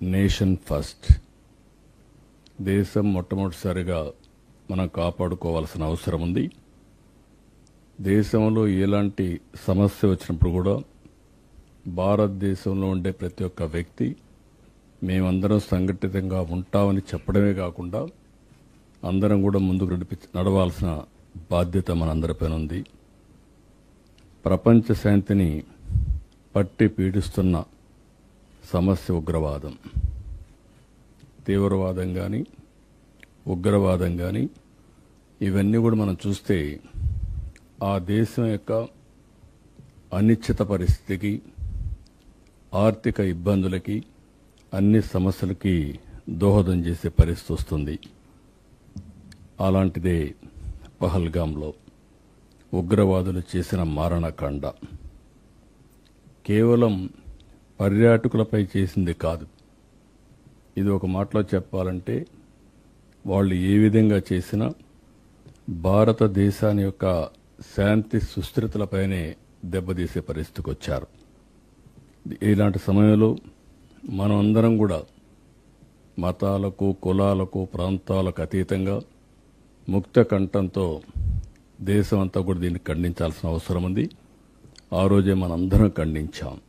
Nation first. దేశం మొట్టమొదటిసారిగా మనం కాపాడుకోవాల్సిన అవసరం ఉంది. దేశంలో ఎలాంటి సమస్య వచ్చినప్పుడు కూడా భారతదేశంలో ఉండే ప్రతి ఒక్క వ్యక్తి మేమందరం సంఘటితంగా ఉంటామని చెప్పడమే కాకుండా అందరం కూడా ముందుకు నడవాల్సిన బాధ్యత మనందరిపైన ఉంది. ప్రపంచ శాంతిని పట్టి పీడిస్తున్న సమస్య ఉగ్రవాదం. తీవ్రవాదం కానీ ఉగ్రవాదం కానీ ఇవన్నీ కూడా మనం చూస్తే ఆ దేశం యొక్క అనిశ్చిత పరిస్థితికి, ఆర్థిక ఇబ్బందులకి, అన్ని సమస్యలకి దోహదం చేసే పరిస్థితి వస్తుంది. అలాంటిదే పహల్గాంలో ఉగ్రవాదులు చేసిన మారణకాండ. కేవలం పర్యాటకులపై చేసింది కాదు. ఇది ఒక మాటలో చెప్పాలంటే వాళ్ళు ఏ విధంగా చేసినా భారతదేశాన్ని యొక్క శాంతి సుస్థిరతలపైనే దెబ్బతీసే పరిస్థితికి వచ్చారు. ఇలాంటి సమయంలో మనం అందరం కూడా మతాలకు, కులాలకు, ప్రాంతాలకు అతీతంగా ముక్త కంఠంతో దేశం అంతా కూడా దీన్ని ఖండించాల్సిన అవసరం ఉంది. ఆ రోజే మనందరం ఖండించాం.